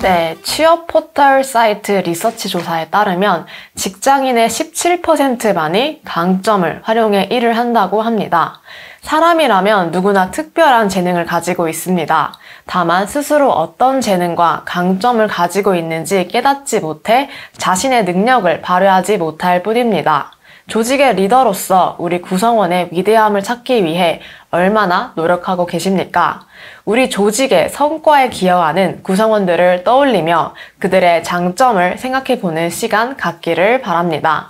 네, 취업 포털 사이트 리서치 조사에 따르면 직장인의 17%만이 강점을 활용해 일을 한다고 합니다. 사람이라면 누구나 특별한 재능을 가지고 있습니다. 다만 스스로 어떤 재능과 강점을 가지고 있는지 깨닫지 못해 자신의 능력을 발휘하지 못할 뿐입니다. 조직의 리더로서 우리 구성원의 위대함을 찾기 위해 얼마나 노력하고 계십니까? 우리 조직의 성과에 기여하는 구성원들을 떠올리며 그들의 장점을 생각해보는 시간 갖기를 바랍니다.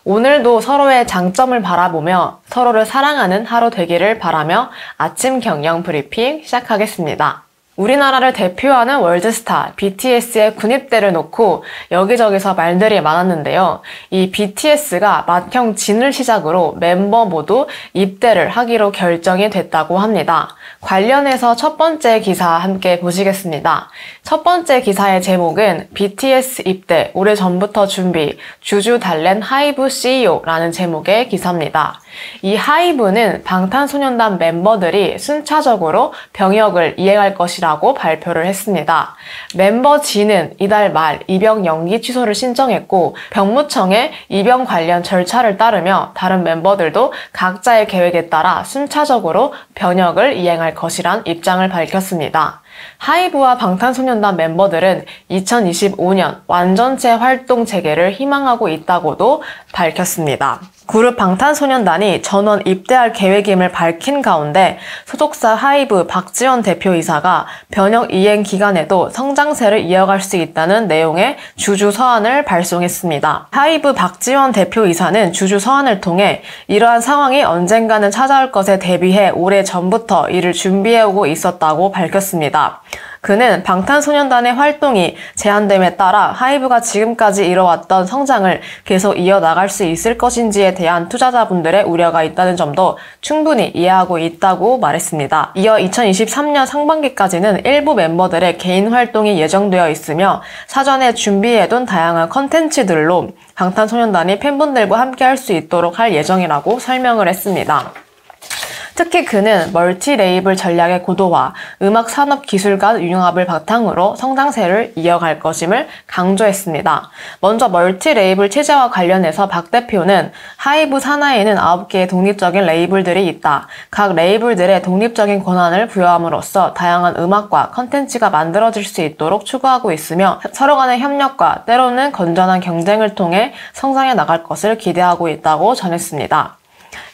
오늘도 서로의 장점을 바라보며 서로를 사랑하는 하루 되기를 바라며 아침 경영 브리핑 시작하겠습니다. 우리나라를 대표하는 월드스타 BTS의 군입대를 놓고 여기저기서 말들이 많았는데요. 이 BTS가 맏형 진을 시작으로 멤버 모두 입대를 하기로 결정이 됐다고 합니다. 관련해서 첫 번째 기사 함께 보시겠습니다. 첫 번째 기사의 제목은 BTS 입대 오래전부터 준비 주주 달랜 하이브 CEO라는 제목의 기사입니다. 이 하이브는 방탄소년단 멤버들이 순차적으로 병역을 이행할 것이라고 발표를 했습니다. 멤버 진은 이달 말 입영 연기 취소를 신청했고 병무청에 입영 관련 절차를 따르며 다른 멤버들도 각자의 계획에 따라 순차적으로 병역을 이행할 것이란 입장을 밝혔습니다. 하이브와 방탄소년단 멤버들은 2025년 완전체 활동 재개를 희망하고 있다고도 밝혔습니다. 그룹 방탄소년단이 전원 입대할 계획임을 밝힌 가운데 소속사 하이브 박지원 대표이사가 병역 이행 기간에도 성장세를 이어갈 수 있다는 내용의 주주 서한을 발송했습니다. 하이브 박지원 대표이사는 주주 서한을 통해 이러한 상황이 언젠가는 찾아올 것에 대비해 오래 전부터 이를 준비해오고 있었다고 밝혔습니다. 그는 방탄소년단의 활동이 제한됨에 따라 하이브가 지금까지 이뤄왔던 성장을 계속 이어나갈 수 있을 것인지에 대한 투자자분들의 우려가 있다는 점도 충분히 이해하고 있다고 말했습니다. 이어 2023년 상반기까지는 일부 멤버들의 개인 활동이 예정되어 있으며 사전에 준비해둔 다양한 컨텐츠들로 방탄소년단이 팬분들과 함께 할 수 있도록 할 예정이라고 설명을 했습니다. 특히 그는 멀티 레이블 전략의 고도화, 음악 산업 기술 간 융합을 바탕으로 성장세를 이어갈 것임을 강조했습니다. 먼저 멀티 레이블 체제와 관련해서 박 대표는 하이브 산하에는 9개의 독립적인 레이블들이 있다. 각 레이블들의 독립적인 권한을 부여함으로써 다양한 음악과 컨텐츠가 만들어질 수 있도록 추구하고 있으며 서로 간의 협력과 때로는 건전한 경쟁을 통해 성장해 나갈 것을 기대하고 있다고 전했습니다.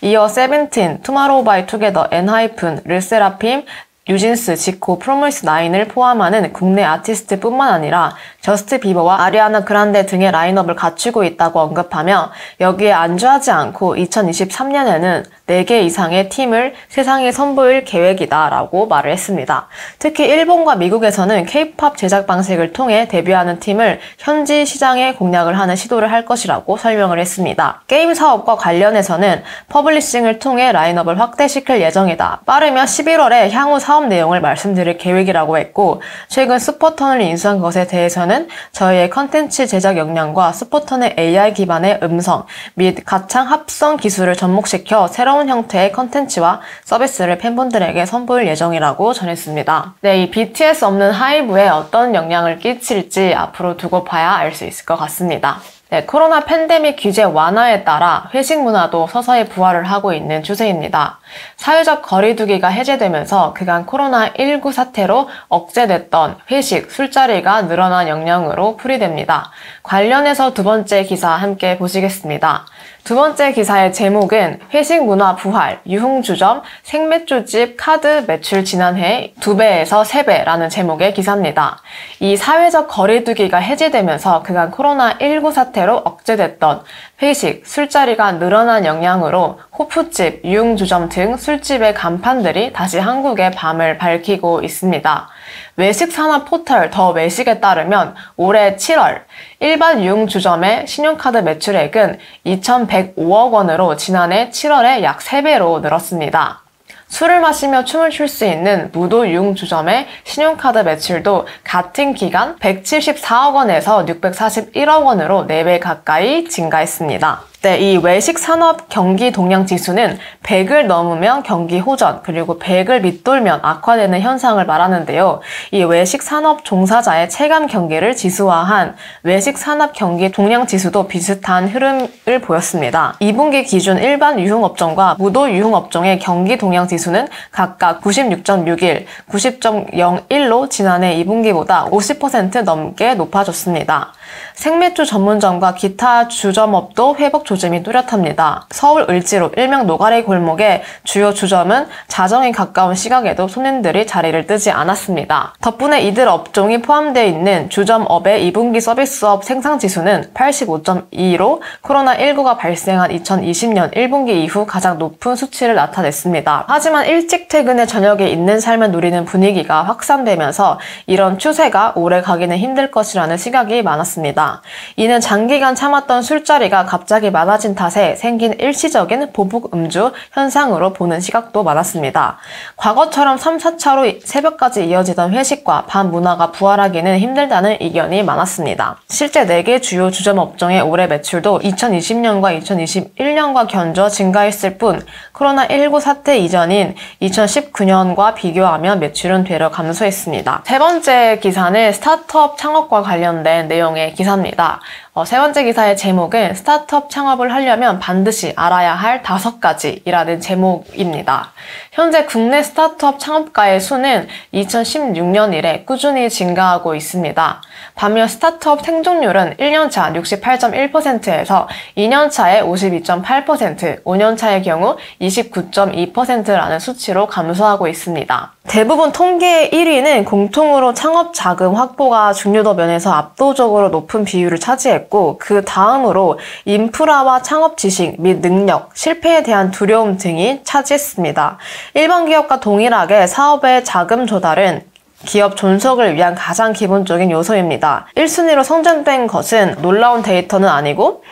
이어 세븐틴, 투마로우바이투게더, 엔하이픈, 르세라핌, 뉴진스, 지코, 프로미스9을 포함하는 국내 아티스트뿐만 아니라 저스트 비버와 아리아나 그란데 등의 라인업을 갖추고 있다고 언급하며 여기에 안주하지 않고 2023년에는 4개 이상의 팀을 세상에 선보일 계획이다 라고 말을 했습니다. 특히 일본과 미국에서는 K-POP 제작 방식을 통해 데뷔하는 팀을 현지 시장에 공략을 하는 시도를 할 것이라고 설명을 했습니다. 게임 사업과 관련해서는 퍼블리싱을 통해 라인업을 확대시킬 예정이다. 빠르면 11월에 향후 사업 내용을 말씀드릴 계획이라고 했고 최근 스포턴을 인수한 것에 대해서는 저희의 컨텐츠 제작 역량과 스포턴의 AI 기반의 음성 및 가창 합성 기술을 접목시켜 새로운 형태의 컨텐츠와 서비스를 팬분들에게 선보일 예정이라고 전했습니다. 네, 이 BTS 없는 하이브에 어떤 영향을 끼칠지 앞으로 두고 봐야 알 수 있을 것 같습니다. 네, 코로나 팬데믹 규제 완화에 따라 회식 문화도 서서히 부활을 하고 있는 추세입니다. 사회적 거리두기가 해제되면서 그간 코로나19 사태로 억제됐던 회식, 술자리가 늘어난 영향으로 풀이됩니다. 관련해서 두 번째 기사 함께 보시겠습니다. 두 번째 기사의 제목은 회식 문화 부활, 유흥주점, 생맥주집 카드 매출 지난해 2배에서 3배라는 제목의 기사입니다. 이 사회적 거리두기가 해제되면서 그간 코로나19 사태로 억제됐던 회식, 술자리가 늘어난 영향으로 호프집, 유흥주점 등 술집의 간판들이 다시 한국의 밤을 밝히고 있습니다. 외식산업 포털 더 외식에 따르면 올해 7월 일반 유흥주점의 신용카드 매출액은 2,105억 원으로 지난해 7월에 약 3배로 늘었습니다. 술을 마시며 춤을 출 수 있는 무도 유흥주점의 신용카드 매출도 같은 기간 174억 원에서 641억 원으로 4배 가까이 증가했습니다. 네, 이 외식 산업 경기 동향 지수는 100을 넘으면 경기 호전, 그리고 100을 밑돌면 악화되는 현상을 말하는데요. 이 외식 산업 종사자의 체감 경기를 지수화한 외식 산업 경기 동향 지수도 비슷한 흐름을 보였습니다. 2분기 기준 일반 유흥업종과 무도 유흥업종의 경기 동향 지수는 각각 96.61, 90.01로 지난해 2분기보다 50% 넘게 높아졌습니다. 생맥주 전문점과 기타 주점업도 회복 조짐이 뚜렷합니다. 서울 을지로 일명 노가리 골목의 주요 주점은 자정에 가까운 시각에도 손님들이 자리를 뜨지 않았습니다. 덕분에 이들 업종이 포함되어 있는 주점업의 2분기 서비스업 생산지수는 85.2로 코로나19가 발생한 2020년 1분기 이후 가장 높은 수치를 나타냈습니다. 하지만 일찍 퇴근해 저녁에 있는 삶을 누리는 분위기가 확산되면서 이런 추세가 오래 가기는 힘들 것이라는 시각이 많았습니다. 이는 장기간 참았던 술자리가 갑자기 많아진 탓에 생긴 일시적인 보복 음주 현상으로 보는 시각도 많았습니다. 과거처럼 3, 4차로 새벽까지 이어지던 회식과 밤 문화가 부활하기는 힘들다는 의견이 많았습니다. 실제 4개 주요 주점 업종의 올해 매출도 2020년과 2021년과 견져 증가했을 뿐 코로나19 사태 이전인 2019년과 비교하면 매출은 되려 감소했습니다. 세 번째 기사는 스타트업 창업과 관련된 내용의 기사입니다. 세 번째 기사의 제목은 스타트업 창업을 하려면 반드시 알아야 할 5가지이라는 제목입니다. 현재 국내 스타트업 창업가의 수는 2016년 이래 꾸준히 증가하고 있습니다. 반면 스타트업 생존율은 1년차 68.1%에서 2년차에 52.8%, 5년차의 경우 29.2%라는 수치로 감소하고 있습니다. 대부분 통계의 1위는 공통으로 창업 자금 확보가 중요도 면에서 압도적으로 높은 비율을 차지했고 그 다음으로 인프라와 창업 지식 및 능력, 실패에 대한 두려움 등이 차지했습니다. 일반 기업과 동일하게 사업의 자금 조달은 기업 존속을 위한 가장 기본적인 요소입니다. 1순위로 선정된 것은 놀라운 데이터는 아니고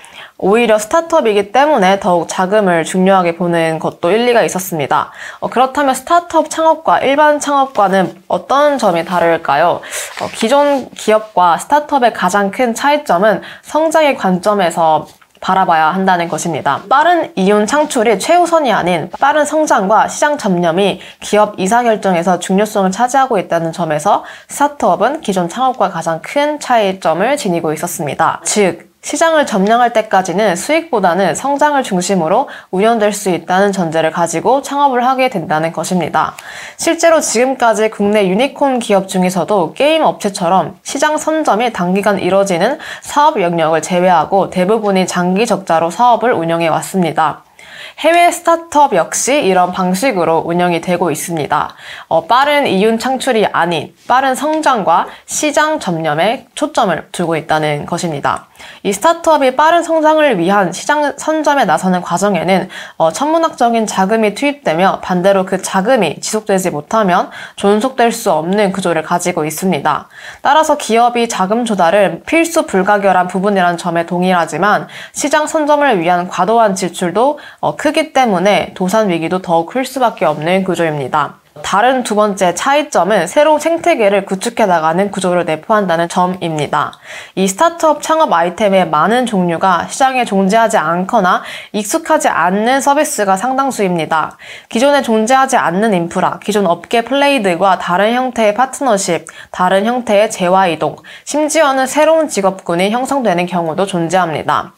오히려 스타트업이기 때문에 더욱 자금을 중요하게 보는 것도 일리가 있었습니다. 그렇다면 스타트업 창업과 일반 창업과는 어떤 점이 다를까요? 기존 기업과 스타트업의 가장 큰 차이점은 성장의 관점에서 바라봐야 한다는 것입니다. 빠른 이윤 창출이 최우선이 아닌 빠른 성장과 시장 점념이 기업 의사결정에서 중요성을 차지하고 있다는 점에서 스타트업은 기존 창업과 가장 큰 차이점을 지니고 있었습니다. 즉, 시장을 점령할 때까지는 수익보다는 성장을 중심으로 운영될 수 있다는 전제를 가지고 창업을 하게 된다는 것입니다. 실제로 지금까지 국내 유니콘 기업 중에서도 게임 업체처럼 시장 선점이 단기간 이뤄지는 사업 영역을 제외하고 대부분이 장기 적자로 사업을 운영해 왔습니다. 해외 스타트업 역시 이런 방식으로 운영이 되고 있습니다. 빠른 이윤 창출이 아닌 빠른 성장과 시장 점념에 초점을 두고 있다는 것입니다. 이 스타트업이 빠른 성장을 위한 시장 선점에 나서는 과정에는 천문학적인 자금이 투입되며 반대로 그 자금이 지속되지 못하면 존속될 수 없는 구조를 가지고 있습니다. 따라서 기업이 자금 조달은 필수 불가결한 부분이라는 점에 동일하지만 시장 선점을 위한 과도한 지출도 크기 때문에 도산 위기도 더욱 클 수밖에 없는 구조입니다. 다른 두 번째 차이점은 새로운 생태계를 구축해 나가는 구조를 내포한다는 점입니다. 이 스타트업 창업 아이템의 많은 종류가 시장에 존재하지 않거나 익숙하지 않는 서비스가 상당수입니다. 기존에 존재하지 않는 인프라, 기존 업계 플레이들과 다른 형태의 파트너십, 다른 형태의 재화이동, 심지어는 새로운 직업군이 형성되는 경우도 존재합니다.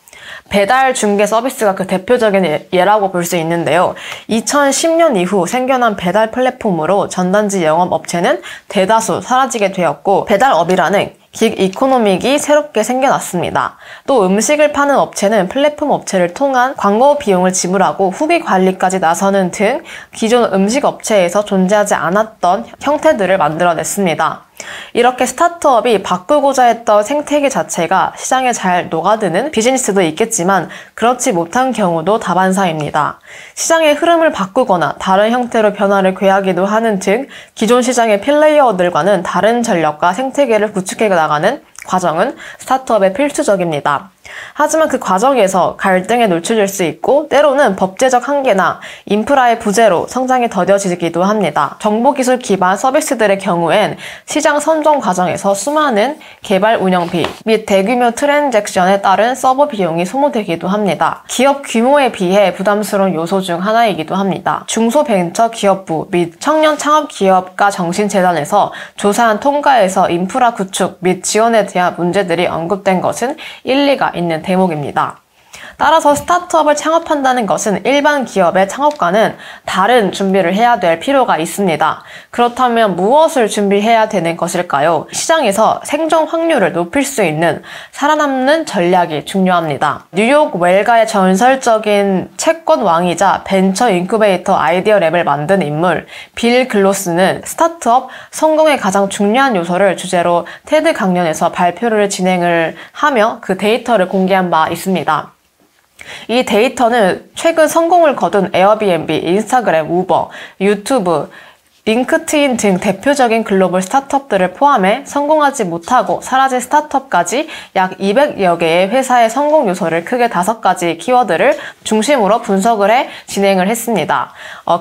배달 중개 서비스가 그 대표적인 예라고 볼 수 있는데요. 2010년 이후 생겨난 배달 플랫폼으로 전단지 영업 업체는 대다수 사라지게 되었고 배달업이라는 긱 이코노믹이 새롭게 생겨났습니다. 또 음식을 파는 업체는 플랫폼 업체를 통한 광고 비용을 지불하고 후기 관리까지 나서는 등 기존 음식 업체에서 존재하지 않았던 형태들을 만들어냈습니다. 이렇게 스타트업이 바꾸고자 했던 생태계 자체가 시장에 잘 녹아드는 비즈니스도 있겠지만 그렇지 못한 경우도 다반사입니다. 시장의 흐름을 바꾸거나 다른 형태로 변화를 꾀하기도 하는 등 기존 시장의 플레이어들과는 다른 전략과 생태계를 구축해 나가는 과정은 스타트업에 필수적입니다. 하지만 그 과정에서 갈등에 노출될 수 있고 때로는 법제적 한계나 인프라의 부재로 성장이 더뎌지기도 합니다. 정보기술 기반 서비스들의 경우엔 시장 선정 과정에서 수많은 개발 운영비 및 대규모 트랜잭션에 따른 서버 비용이 소모되기도 합니다. 기업 규모에 비해 부담스러운 요소 중 하나이기도 합니다. 중소벤처기업부 및 청년창업기업가 정신재단에서 조사한 통과에서 인프라 구축 및 지원에 대한 문제들이 언급된 것은 일리가 있는 대목입니다. 따라서 스타트업을 창업한다는 것은 일반 기업의 창업과는 다른 준비를 해야 될 필요가 있습니다. 그렇다면 무엇을 준비해야 되는 것일까요? 시장에서 생존 확률을 높일 수 있는 살아남는 전략이 중요합니다. 뉴욕 웰가의 전설적인 채권 왕이자 벤처 인큐베이터 아이디어 랩을 만든 인물 빌 글로스는 스타트업 성공의 가장 중요한 요소를 주제로 테드 강연에서 발표를 진행을 하며 그 데이터를 공개한 바 있습니다. 이 데이터는 최근 성공을 거둔 에어비앤비, 인스타그램, 우버, 유튜브, 링크트인 등 대표적인 글로벌 스타트업들을 포함해 성공하지 못하고 사라진 스타트업까지 약 200여 개의 회사의 성공 요소를 크게 5가지 키워드를 중심으로 분석을 해 진행을 했습니다.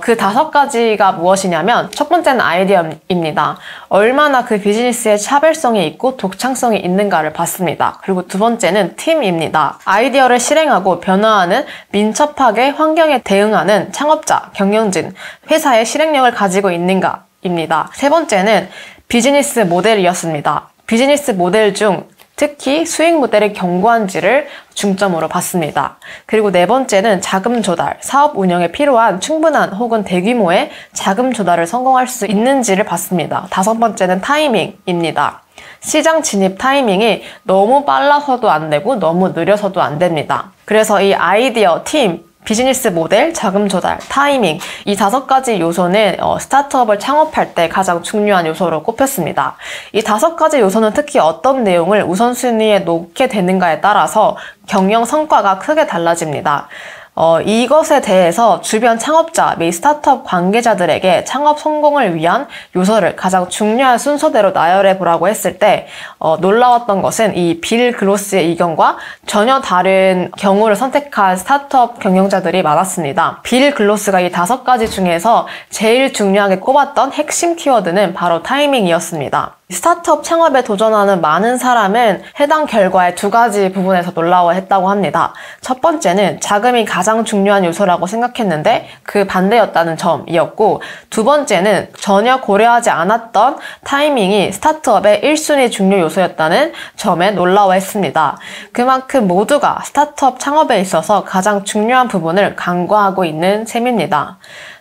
그 5가지가 무엇이냐면 첫 번째는 아이디어입니다. 얼마나 그 비즈니스의 차별성이 있고 독창성이 있는가를 봤습니다. 그리고 두 번째는 팀입니다. 아이디어를 실행하고 변화하는 민첩하게 환경에 대응하는 창업자, 경영진, 회사의 실행력을 가지고 있는가입니다. 세 번째는 비즈니스 모델이었습니다. 비즈니스 모델 중 특히 수익 모델이 견고한지를 중점으로 봤습니다. 그리고 네 번째는 자금 조달, 사업 운영에 필요한 충분한 혹은 대규모의 자금 조달을 성공할 수 있는지를 봤습니다. 다섯 번째는 타이밍입니다. 시장 진입 타이밍이 너무 빨라서도 안 되고 너무 느려서도 안 됩니다. 그래서 이 아이디어, 팀, 비즈니스 모델, 자금 조달, 타이밍 이 5가지 요소는 스타트업을 창업할 때 가장 중요한 요소로 꼽혔습니다. 이 5가지 요소는 특히 어떤 내용을 우선순위에 놓게 되는가에 따라서 경영 성과가 크게 달라집니다. 이것에 대해서 주변 창업자 및 스타트업 관계자들에게 창업 성공을 위한 요소를 가장 중요한 순서대로 나열해 보라고 했을 때 놀라웠던 것은 이 빌 글로스의 의견과 전혀 다른 경우를 선택한 스타트업 경영자들이 많았습니다. 빌 글로스가 이 5가지 중에서 제일 중요하게 꼽았던 핵심 키워드는 바로 타이밍이었습니다. 스타트업 창업에 도전하는 많은 사람은 해당 결과의 2가지 부분에서 놀라워했다고 합니다. 첫 번째는 자금이 가장 중요한 요소라고 생각했는데 그 반대였다는 점이었고, 두 번째는 전혀 고려하지 않았던 타이밍이 스타트업의 1순위 중요 요소였다는 점에 놀라워했습니다. 그만큼 모두가 스타트업 창업에 있어서 가장 중요한 부분을 간과하고 있는 셈입니다.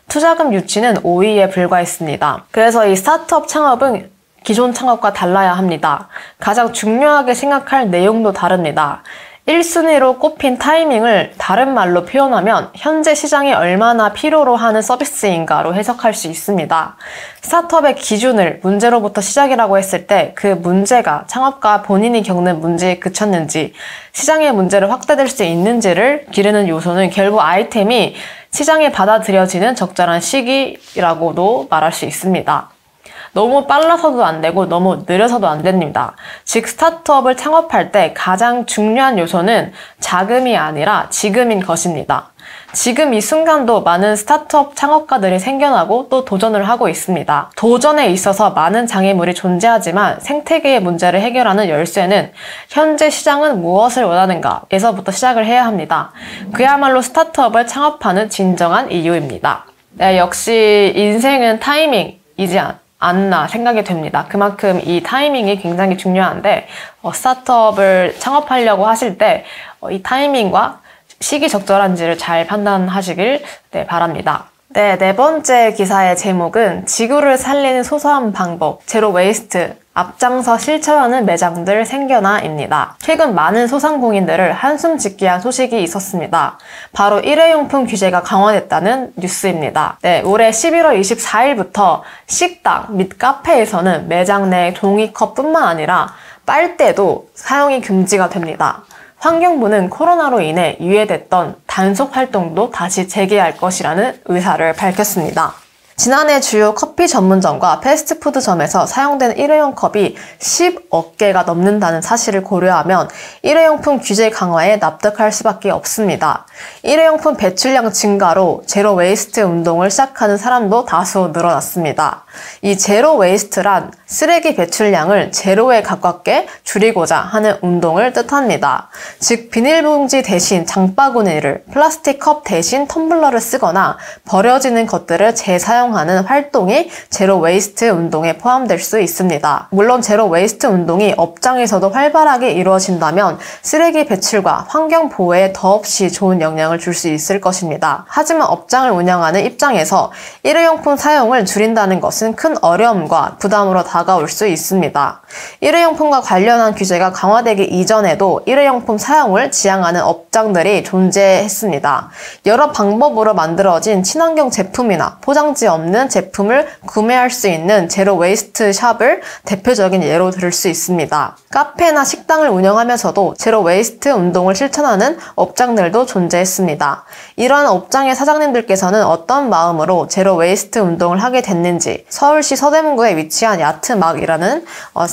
투자금 유치는 오이에 불과했습니다. 그래서 이 스타트업 창업은 기존 창업과 달라야 합니다. 가장 중요하게 생각할 내용도 다릅니다. 1순위로 꼽힌 타이밍을 다른 말로 표현하면 현재 시장이 얼마나 필요로 하는 서비스인가로 해석할 수 있습니다. 스타트업의 기준을 문제로부터 시작이라고 했을 때 그 문제가 창업가 본인이 겪는 문제에 그쳤는지, 시장의 문제를 확대될 수 있는지를 기르는 요소는 결국 아이템이 시장에 받아들여지는 적절한 시기라고도 말할 수 있습니다. 너무 빨라서도 안 되고 너무 느려서도 안 됩니다. 즉 스타트업을 창업할 때 가장 중요한 요소는 자금이 아니라 지금인 것입니다. 지금 이 순간도 많은 스타트업 창업가들이 생겨나고 또 도전을 하고 있습니다. 도전에 있어서 많은 장애물이 존재하지만 생태계의 문제를 해결하는 열쇠는 현재 시장은 무엇을 원하는가에서부터 시작을 해야 합니다. 그야말로 스타트업을 창업하는 진정한 이유입니다. 네, 역시 인생은 타이밍이지 않나 생각이 됩니다. 그만큼 이 타이밍이 굉장히 중요한데 스타트업을 창업하려고 하실 때 이 타이밍과 시기 적절한지를 잘 판단하시길 바랍니다. 네, 4번째 기사의 제목은 지구를 살리는 소소한 방법, 제로 웨이스트, 앞장서 실천하는 매장들 생겨나입니다. 최근 많은 소상공인들을 한숨 짓게 한 소식이 있었습니다. 바로 일회용품 규제가 강화됐다는 뉴스입니다. 네, 올해 11월 24일부터 식당 및 카페에서는 매장 내 종이컵뿐만 아니라 빨대도 사용이 금지가 됩니다. 환경부는 코로나로 인해 유예됐던 단속 활동도 다시 재개할 것이라는 의사를 밝혔습니다. 지난해 주요 커피 전문점과 패스트푸드점에서 사용된 일회용 컵이 10억 개가 넘는다는 사실을 고려하면 일회용품 규제 강화에 납득할 수밖에 없습니다. 일회용품 배출량 증가로 제로 웨이스트 운동을 시작하는 사람도 다수 늘어났습니다. 이 제로 웨이스트란 쓰레기 배출량을 제로에 가깝게 줄이고자 하는 운동을 뜻합니다. 즉 비닐봉지 대신 장바구니를, 플라스틱 컵 대신 텀블러를 쓰거나 버려지는 것들을 재사용하는 활동이 제로 웨이스트 운동에 포함될 수 있습니다. 물론 제로 웨이스트 운동이 업장에서도 활발하게 이루어진다면 쓰레기 배출과 환경 보호에 더없이 좋은 영향을 줄 수 있을 것입니다. 하지만 업장을 운영하는 입장에서 일회용품 사용을 줄인다는 것은 큰 어려움과 부담으로 다가올 수 있습니다. 일회용품과 관련한 규제가 강화되기 이전에도 일회용품 사용을 지향하는 업장들이 존재했습니다. 여러 방법으로 만들어진 친환경 제품이나 포장지 없는 제품을 구매할 수 있는 제로 웨이스트 샵을 대표적인 예로 들을 수 있습니다. 카페나 식당을 운영하면서도 제로 웨이스트 운동을 실천하는 업장들도 존재했습니다. 이러한 업장의 사장님들께서는 어떤 마음으로 제로 웨이스트 운동을 하게 됐는지 서울시 서대문구에 위치한 야트막이라는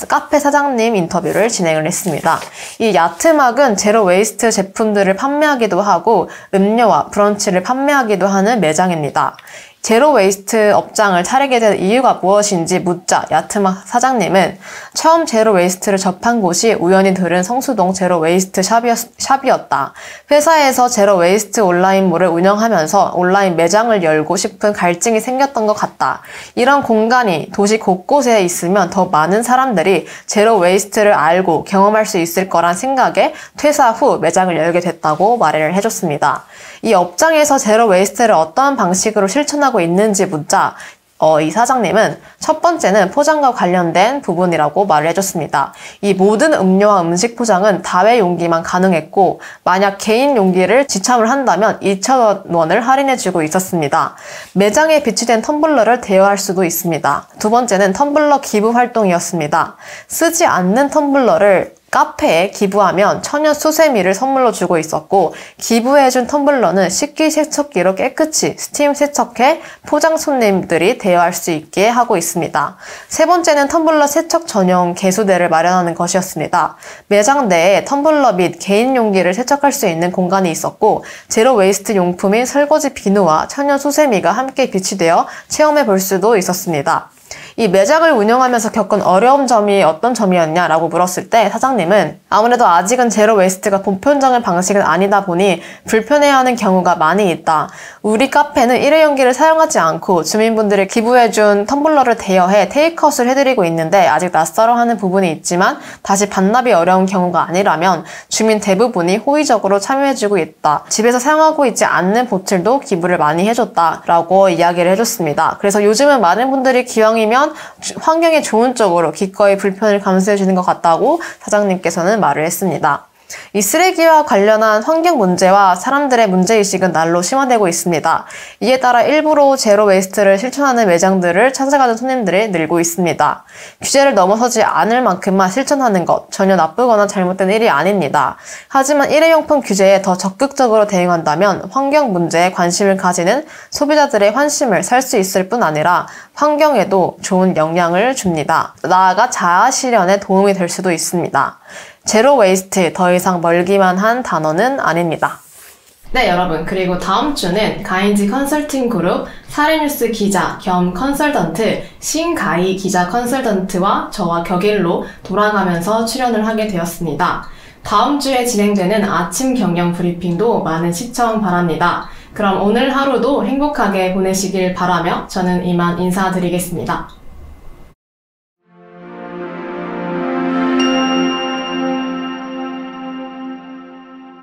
카페 사장님 인터뷰를 진행을 했습니다. 이 야트막은 제로 웨이스트 제품들을 판매하기도 하고 음료와 브런치를 판매하기도 하는 매장입니다. 제로 웨이스트 업장을 차리게 된 이유가 무엇인지 묻자 야트막 사장님은 처음 제로 웨이스트를 접한 곳이 우연히 들은 성수동 제로 웨이스트 샵이었다. 회사에서 제로 웨이스트 온라인몰을 운영하면서 온라인 매장을 열고 싶은 갈증이 생겼던 것 같다. 이런 공간이 도시 곳곳에 있으면 더 많은 사람들이 제로 웨이스트를 알고 경험할 수 있을 거란 생각에 퇴사 후 매장을 열게 됐다고 말을 해줬습니다. 이 업장에서 제로 웨이스트를 어떠한 방식으로 실천하고 있는지 묻자 이 사장님은 첫 번째는 포장과 관련된 부분이라고 말을 해줬습니다. 이 모든 음료와 음식 포장은 다회 용기만 가능했고 만약 개인 용기를 지참을 한다면 2,000원을 할인해주고 있었습니다. 매장에 비치된 텀블러를 대여할 수도 있습니다. 두 번째는 텀블러 기부 활동이었습니다. 쓰지 않는 텀블러를 카페에 기부하면 천연 수세미를 선물로 주고 있었고 기부해준 텀블러는 식기세척기로 깨끗이 스팀 세척해 포장 손님들이 대여할 수 있게 하고 있습니다. 세 번째는 텀블러 세척 전용 개수대를 마련하는 것이었습니다. 매장 내에 텀블러 및 개인 용기를 세척할 수 있는 공간이 있었고 제로 웨이스트 용품인 설거지 비누와 천연 수세미가 함께 비치되어 체험해 볼 수도 있었습니다. 이 매장을 운영하면서 겪은 어려운 점이 어떤 점이었냐라고 물었을 때 사장님은 아무래도 아직은 제로 웨이스트가 보편적인 방식은 아니다 보니 불편해하는 경우가 많이 있다. 우리 카페는 일회용기를 사용하지 않고 주민분들이 기부해준 텀블러를 대여해 테이크아웃을 해드리고 있는데 아직 낯설어하는 부분이 있지만 다시 반납이 어려운 경우가 아니라면 주민 대부분이 호의적으로 참여해주고 있다. 집에서 사용하고 있지 않는 보틀도 기부를 많이 해줬다라고 이야기를 해줬습니다. 그래서 요즘은 많은 분들이 기왕이면 환경에 좋은 쪽으로 기꺼이 불편을 감수해주는 것 같다고 사장님께서는 말을 했습니다. 이 쓰레기와 관련한 환경 문제와 사람들의 문제의식은 날로 심화되고 있습니다. 이에 따라 일부러 제로 웨이스트를 실천하는 매장들을 찾아가는 손님들이 늘고 있습니다. 규제를 넘어서지 않을 만큼만 실천하는 것 전혀 나쁘거나 잘못된 일이 아닙니다. 하지만 일회용품 규제에 더 적극적으로 대응한다면 환경 문제에 관심을 가지는 소비자들의 환심을 살 수 있을 뿐 아니라 환경에도 좋은 영향을 줍니다. 나아가 자아 실현에 도움이 될 수도 있습니다. 제로 웨이스트 더 이상 멀기만 한 단어는 아닙니다. 네, 여러분. 그리고 다음 주는 가인지 컨설팅 그룹 사례뉴스 기자 겸 컨설턴트 신가희 기자 컨설턴트와 저와 격일로 돌아가면서 출연을 하게 되었습니다. 다음 주에 진행되는 아침 경영 브리핑도 많은 시청 바랍니다. 그럼 오늘 하루도 행복하게 보내시길 바라며 저는 이만 인사드리겠습니다.